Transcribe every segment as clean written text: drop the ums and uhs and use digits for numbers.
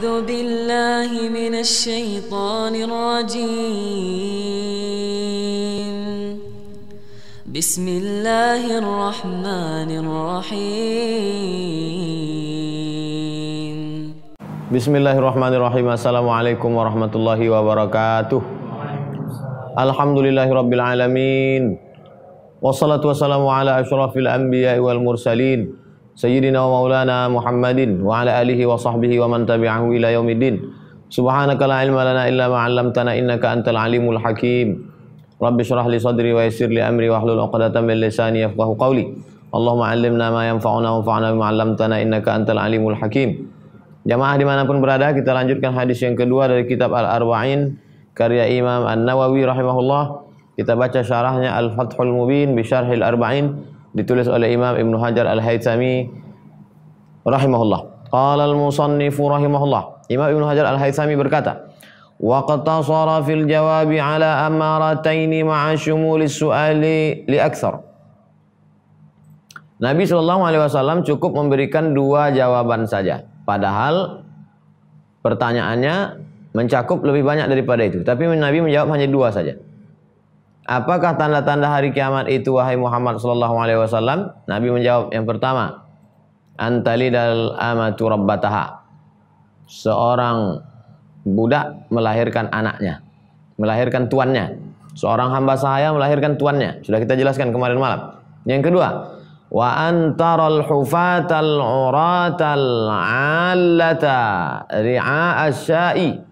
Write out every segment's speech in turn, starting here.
أعوذ بالله من الشيطان الرجيم بسم الله الرحمن الرحيم Bismillahirrahmanirrahim. Assalamualaikum warahmatullahi wabarakatuh. Alhamdulillahirabbil alamin. Wassalatu wassalamu ala asyrafil anbiya'i wal mursalin sayyidina wa maulana Muhammadin wa ala alihi wa sahbihi wa man tabi'ahu ila yaumiddin. Subhanaka la ilma lana illa ma 'allamtana innaka antal alimul hakim. Rabbi shrah li sadri wa yassir li amri wahlul 'uqdatam min lisani yafqahu qawli. Allahumma 'allimna ma yanfa'una wanfa'na bima 'allamtana innaka antal alimul hakim. Jamaah dimanapun berada, kita lanjutkan hadis yang kedua dari kitab Al-Arba'in karya Imam An-Nawawi rahimahullah. Kita baca syarahnya Al-Fathul Mubin bi Syarhil Arba'in, ditulis oleh Imam Ibnu Hajar Al-Haythami rahimahullah. Qala al-musannifu rahimahullah, Imam Ibnu Hajar Al-Haythami berkata, wa qatasara fil jawabi ala amarataini ma'a syumulis su'ali li aktsar. Nabi SAW cukup memberikan dua jawaban saja. Padahal pertanyaannya mencakup lebih banyak daripada itu. Tapi Nabi menjawab hanya dua saja. Apakah tanda-tanda hari kiamat itu, wahai Muhammad SAW? Nabi menjawab yang pertama, antalidal amatu rabbataha. Seorang budak melahirkan anaknya, melahirkan tuannya. Seorang hamba sahaya melahirkan tuannya. Sudah kita jelaskan kemarin malam. Yang kedua, wa antaral hufatal uratal allata ri'a asya'i.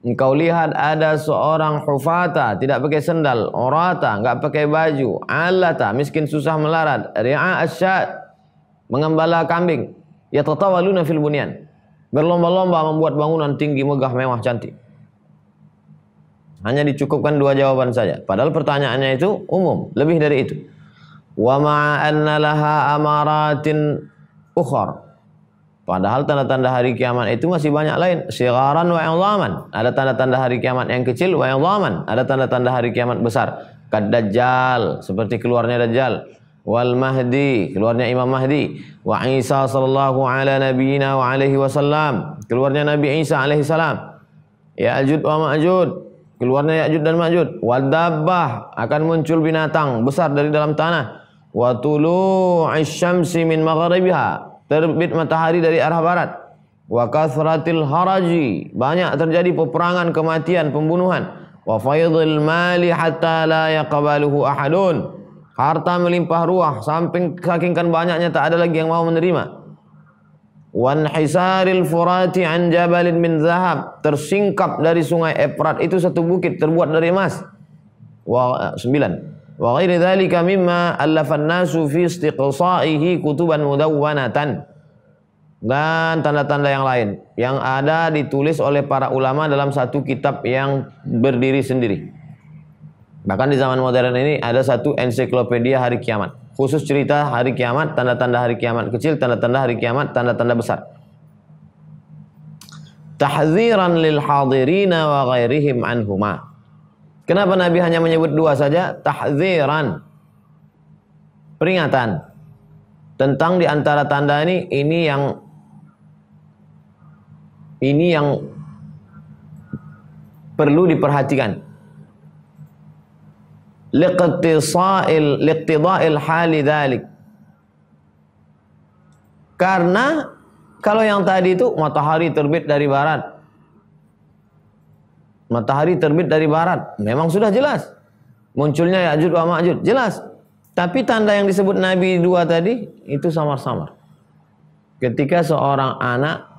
Engkau lihat ada seorang hufata, tidak pakai sendal, urata, enggak pakai baju, allata, miskin susah melarat, ri'a asya'i, mengembala kambing, yatatawaluna fil bunyan, berlomba-lomba membuat bangunan tinggi, megah, mewah, cantik. Hanya dicukupkan dua jawaban saja, padahal pertanyaannya itu umum, lebih dari itu. Wa ma'anna laha amaratin ukhar. Padahal tanda-tanda hari kiamat itu masih banyak lain. Sigharan wa idhaman. Ada tanda-tanda hari kiamat yang kecil, wa idhaman. Ada tanda-tanda hari kiamat besar. Kad-Dajjal, seperti keluarnya Dajjal. Wal Mahdi, keluarnya Imam Mahdi. Wa Isa sallallahu ala nabiyina wa alaihi wasallam, keluarnya Nabi Isa alaihi salam. Ya'jud wa Ma'jud, keluarnya Ya'jud dan Ma'jud. Wad dabbah, akan muncul binatang besar dari dalam tanah. Wa tulu'is syamsi min maghribiha, terbit matahari dari arah barat. Wa kathratil haraji, banyak terjadi peperangan, kematian, pembunuhan. Wa faydhil mali hatta la yaqbaluhu ahadun, harta melimpah ruah saking banyaknya tak ada lagi yang mau menerima. Wan hisaril furati an jabalin min zahab, tersingkap dari sungai Efrat itu satu bukit terbuat dari emas. Wa 9. Wa ghairi dzalika mimma allafan nasu fi istiqsa'ihi kutuban mudawwanatan. Dan tanda-tanda yang lain yang ada ditulis oleh para ulama dalam satu kitab yang berdiri sendiri. Bahkan di zaman modern ini ada satu ensiklopedia hari kiamat, khusus cerita hari kiamat, tanda-tanda hari kiamat kecil, tanda-tanda hari kiamat, tanda-tanda besar. Tahdziran lil hadirina wa ghairihim anhuma. Kenapa Nabi hanya menyebut dua saja? Tahdziran, peringatan tentang di antara tanda ini yang perlu diperhatikan. Liqtida'il hali dzalik. Karena kalau yang tadi itu matahari terbit dari barat, matahari terbit dari barat, memang sudah jelas munculnya Ya'jud wa Ma'jud, jelas. Tapi tanda yang disebut Nabi dua tadi itu samar-samar. Ketika seorang anak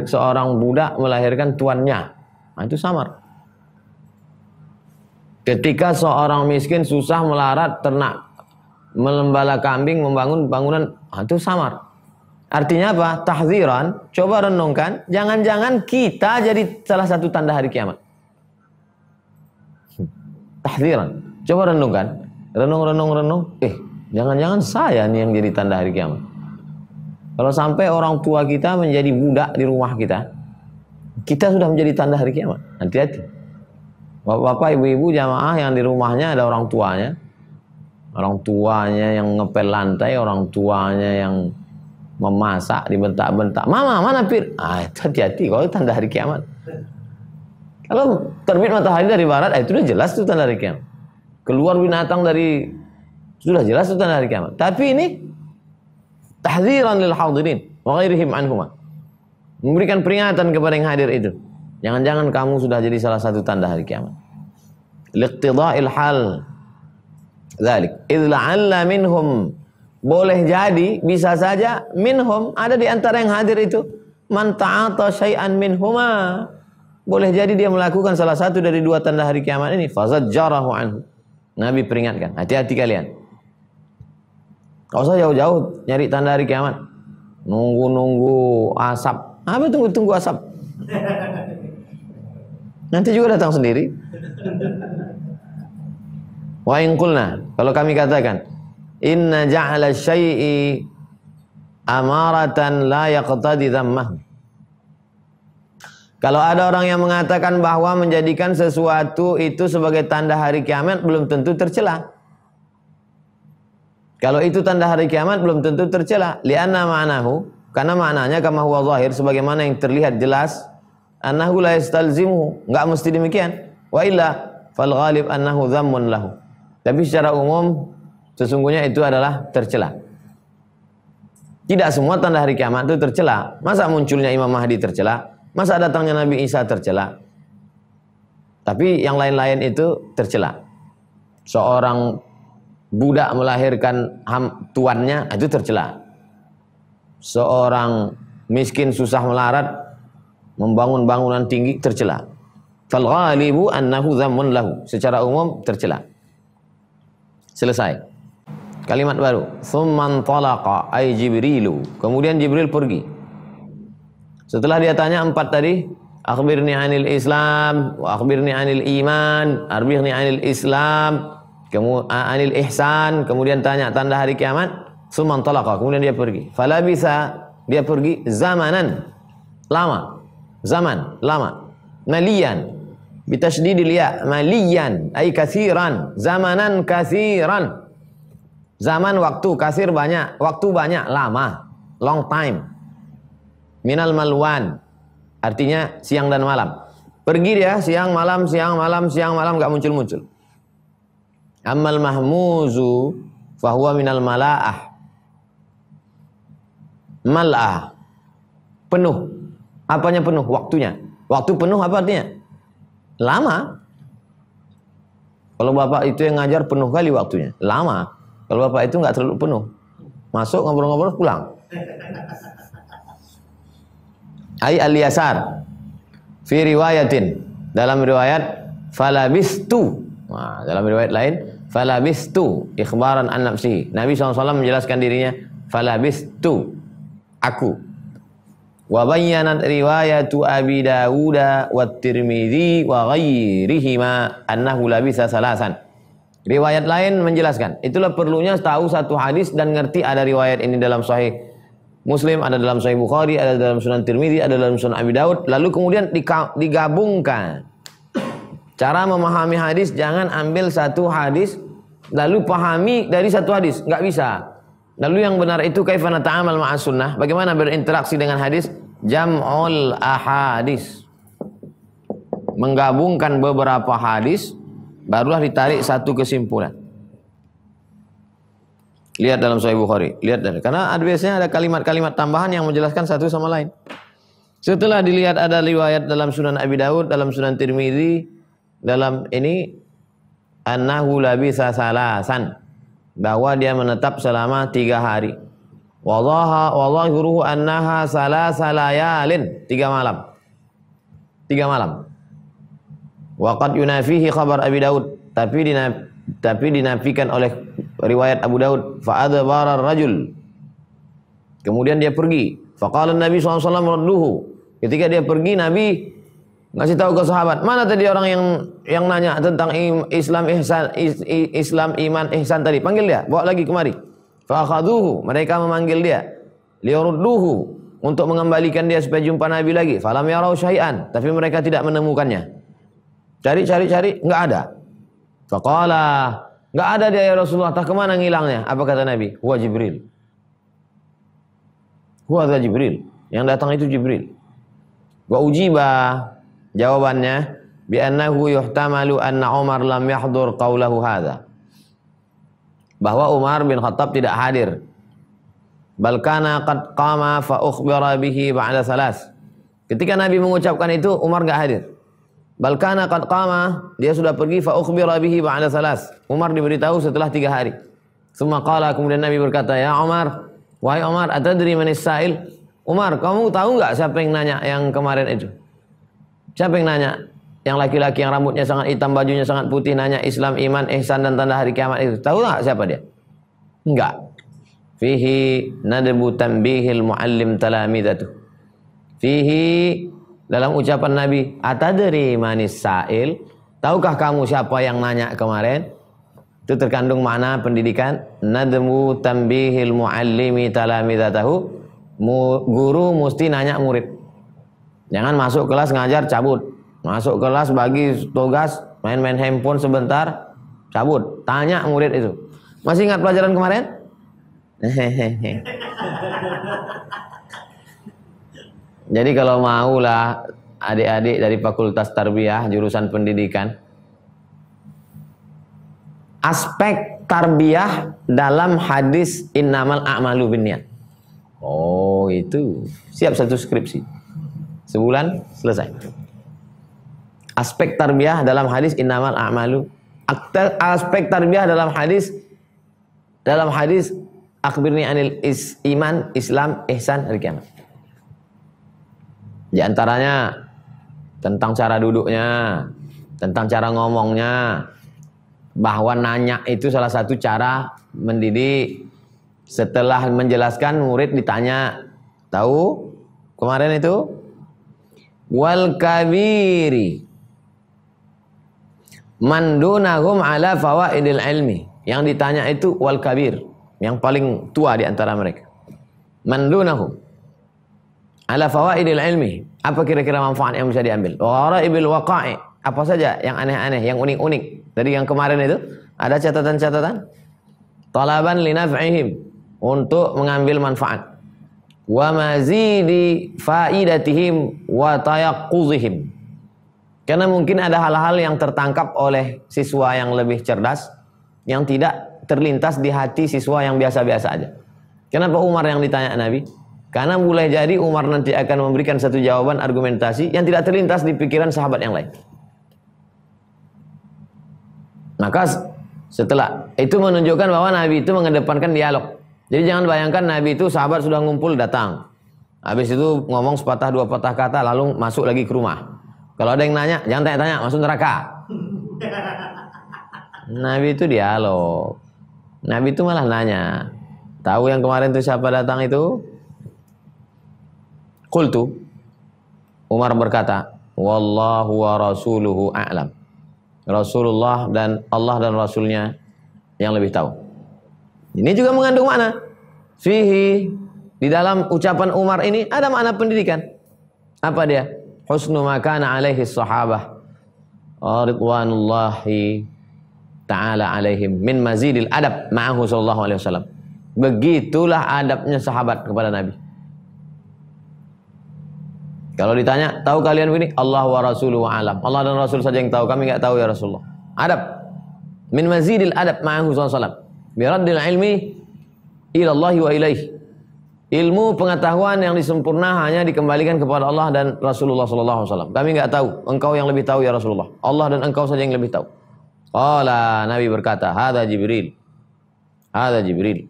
seorang budak melahirkan tuannya, nah itu samar. Ketika seorang miskin susah melarat ternak, melembala kambing, membangun bangunan, itu samar. Artinya apa? Tahdziran. Coba renungkan, jangan-jangan kita jadi salah satu tanda hari kiamat. Tahdziran. Coba renungkan, renung. Jangan-jangan saya nih yang jadi tanda hari kiamat. Kalau sampai orang tua kita menjadi budak di rumah kita, kita sudah menjadi tanda hari kiamat. Hati-hati. Bapak-bapak, ibu-ibu jamaah yang di rumahnya ada orang tuanya yang ngepel lantai, orang tuanya yang memasak, dibentak-bentak. Mama, mana pir? Hati-hati kalau tanda hari kiamat. Kalau terbit matahari dari barat, itu udah jelas tuh tanda hari kiamat. Keluar binatang dari, sudah jelas tuh tanda hari kiamat. Tapi ini tahdziran lil hadirin wa ghairihim anhuma. Memberikan peringatan kepada yang hadir itu. Jangan-jangan kamu sudah jadi salah satu tanda hari kiamat. Liqtida'il hal. Dzalik. Idz la'alla minhum, boleh jadi, bisa saja minhum, ada di antara yang hadir itu man ta'ata syai'an minhuma. Boleh jadi dia melakukan salah satu dari dua tanda hari kiamat ini. Fazajjarahu anhu. Nabi peringatkan, hati-hati kalian. Kau usah jauh-jauh nyari tanda hari kiamat. Nunggu-nunggu asap. Apa tunggu-tunggu asap? Nanti juga datang sendiri. Wa in qulna, kalau kami katakan, inna ja'ala syai'i amaratan la yaqtadi dhammah. Kalau ada orang yang mengatakan bahwa menjadikan sesuatu itu sebagai tanda hari kiamat belum tentu tercela. Kalau itu tanda hari kiamat belum tentu tercela. Lianna ma'nahu, karena maknanya kama huwa zahir, sebagaimana yang terlihat jelas, annahu la yastalzimuhu, enggak mesti demikian. Wa illa fal ghalib annahu dhammun lahu. Tapi secara umum sesungguhnya itu adalah tercela. Tidak semua tanda hari kiamat itu tercela. Masa munculnya Imam Mahdi tercela? Masa datangnya Nabi Isa tercela? Tapi yang lain-lain itu tercela. Seorang budak melahirkan tuannya, itu tercela. Seorang miskin susah melarat membangun bangunan tinggi, tercela. Fal ghalibu annahu dhammun lahu. Secara umum tercela. Selesai. Kalimat baru. Tsumman talaqa ay Jibrilu. Kemudian Jibril pergi. Setelah dia tanya 4 tadi, akhbirni anil Islam, wa akhbirni anil iman, arbihni anil Islam, anil ihsan, kemudian tanya tanda hari kiamat, tsumman talaqa, kemudian dia pergi. Fala bisa, dia pergi zamanan, lama. Zaman, lama. Maliyan, bitasydidil ya, maliyan, ay katsiran, zamanan katsiran. Zaman waktu, katsir banyak, waktu banyak, lama, long time. Minal malwan, artinya siang dan malam. Pergi dia siang malam, siang malam, siang malam, gak muncul-muncul. Ammal mahmuzu fahuwa minal mala'ah. Mal'ah, penuh. Apanya penuh? Waktunya. Waktu penuh apa artinya? Lama. Kalau bapak itu yang ngajar penuh kali waktunya. Lama. Kalau bapak itu gak terlalu penuh. Masuk ngobrol-ngobrol pulang. Ai al-yasar fi riwayatin, dalam riwayat falabistu, nah, dalam riwayat lain falabistu ikhbaran an nafsihi, Nabi SAW menjelaskan dirinya, falabistu, aku. Wa bayyanat riwayatu Abi Dawud wa Tirmidzi wa ghairihima annahu labisa salasan. Riwayat lain menjelaskan, itulah perlunya tahu satu hadis dan ngerti ada riwayat ini dalam Sahih Muslim, ada dalam Sahih Bukhari, ada dalam Sunan Tirmidzi, ada dalam Sunan Abi Daud, lalu kemudian digabungkan. Cara memahami hadis, jangan ambil satu hadis lalu pahami dari satu hadis, nggak bisa. Lalu yang benar itu kaifa nata'amal ma'as sunnah, bagaimana berinteraksi dengan hadis? Jam'ul ahadis, menggabungkan beberapa hadis, barulah ditarik satu kesimpulan. Lihat dalam Sahih Bukhari, lihat dari, karena biasanya ada kalimat-kalimat tambahan yang menjelaskan satu sama lain. Setelah dilihat ada riwayat dalam Sunan Abi Daud, dalam Sunan Tirmidzi, dalam ini annahu labisa salasan, bahwa dia menetap selama 3 hari. Wallahuruhu annaha salasa layalin, 3 malam. 3 malam. Wa qad yunafihi khabar Abi Daud, tapi dinafikan oleh riwayat Abu Daud. Fa'adbara ar-rajul, kemudian dia pergi. Faqala Nabi SAW radduhu, ketika dia pergi Nabi ngasih tahu ke sahabat, mana tadi orang yang nanya tentang Islam ihsan, Islam iman ihsan tadi, panggil dia, bawa lagi kemari. Fa'akhaduhu, mereka memanggil dia, liyurudduhu, untuk mengembalikan dia supaya jumpa Nabi lagi. Falam yarau syai'an, tapi mereka tidak menemukannya. Cari, enggak ada. Faqala, enggak ada dia ya Rasulullah, tak kemana ngilangnya? Apa kata Nabi? Huwa Jibril. Huwa dha Jibril. Yang datang itu Jibril. Wa ujiba, jawabannya bi annahu yuhtamalu anna Umar lam yahdur qawlahu hadza. Bahwa Umar bin Khattab tidak hadir. Bal kana qad qama fa ukhbira bihi ba'da salas. Ketika Nabi mengucapkan itu Umar enggak hadir. Bal kana qad qama, dia sudah pergi fa ukhbira bihi ba'da salas. Umar diberitahu setelah 3 hari. Summa qala, kemudian Nabi berkata, "Ya Umar, wahai Umar, atadri manis sa'il?" Umar, kamu tahu enggak siapa yang nanya yang kemarin itu? Siapa yang nanya? Yang laki-laki yang rambutnya sangat hitam, bajunya sangat putih, nanya Islam, iman, ihsan dan tanda hari kiamat itu. Tahu enggak siapa dia? Enggak. Fihi nadbu tanbihil muallim talamidatu. Fihi, dalam ucapan Nabi, atadri manis sa'il? Tahukah kamu siapa yang nanya kemarin? Itu terkandung makna pendidikan. Nadbu tanbihil muallimi talamidatahu. Guru mesti nanya murid. Jangan masuk kelas ngajar cabut. Masuk kelas bagi tugas, main-main handphone sebentar, cabut. Tanya murid itu. Masih ingat pelajaran kemarin? Jadi kalau maulah adik-adik dari Fakultas Tarbiyah jurusan pendidikan, aspek tarbiyah dalam hadis innamal a'malu binniyat. Oh, itu siap satu skripsi. Sebulan selesai. Aspek tarbiyah dalam hadis innamal a'malu. Aspek tarbiyah dalam hadis akhbirni anil iman, Islam, ihsan, hari kiamat. Di antaranya tentang cara duduknya, tentang cara ngomongnya, bahwa nanya itu salah satu cara mendidik. Setelah menjelaskan, murid ditanya, tahu kemarin itu? Wal kabiri man dunahum ala fawaidil ilmi. Yang ditanya itu wal kabir, yang paling tua di antara mereka. Man dunahum ala fawaidil ilmi. Apa kira-kira manfaat yang bisa diambil? Wa ghara'ibil waqa'i. Apa saja yang aneh-aneh, yang unik-unik. Dari yang kemarin itu ada catatan-catatan. Talaban li naf'ihim, untuk mengambil manfaat. Wa mazidi faidatihim wa tayaqquzihim. Karena mungkin ada hal-hal yang tertangkap oleh siswa yang lebih cerdas yang tidak terlintas di hati siswa yang biasa-biasa aja. Kenapa Umar yang ditanya Nabi? Karena mulai jadi Umar nanti akan memberikan satu jawaban argumentasi yang tidak terlintas di pikiran sahabat yang lain. Maka setelah itu menunjukkan bahwa Nabi itu mengedepankan dialog. Jadi jangan bayangkan Nabi itu sahabat sudah ngumpul datang. Habis itu ngomong sepatah dua patah kata lalu masuk lagi ke rumah. Kalau ada yang nanya, jangan tanya-tanya, masuk neraka. Nabi itu dialog. Nabi itu malah nanya. Tahu yang kemarin itu siapa datang itu? Qultu. Umar berkata, wallahu wa rasuluhu a'lam. Rasulullah dan Allah dan Rasulnya yang lebih tahu. Ini juga mengandung makna. Fihi, di dalam ucapan Umar ini ada makna pendidikan. Apa dia? Husnu makana alaihi sahabah ridwanullahi ta'ala alaihim min mazidil adab ma'ahu sallallahu alaihi wasallam. Begitulah adabnya sahabat kepada Nabi. Kalau ditanya, tahu kalian begini? Allah wa rasuluhu alam. Allah dan Rasul saja yang tahu, kami enggak tahu ya Rasulullah. Adab. Min mazidil adab ma'ahu sallallahu alaihi wasallam. Biraddil ilmi ilallahi wa ilaih. Ilmu pengetahuan yang disempurna hanya dikembalikan kepada Allah dan Rasulullah sallallahu alaihi wasallam. Kami enggak tahu, engkau yang lebih tahu ya Rasulullah. Allah dan engkau saja yang lebih tahu. Qala, Nabi berkata, hadza Jibril. Hadza Jibril.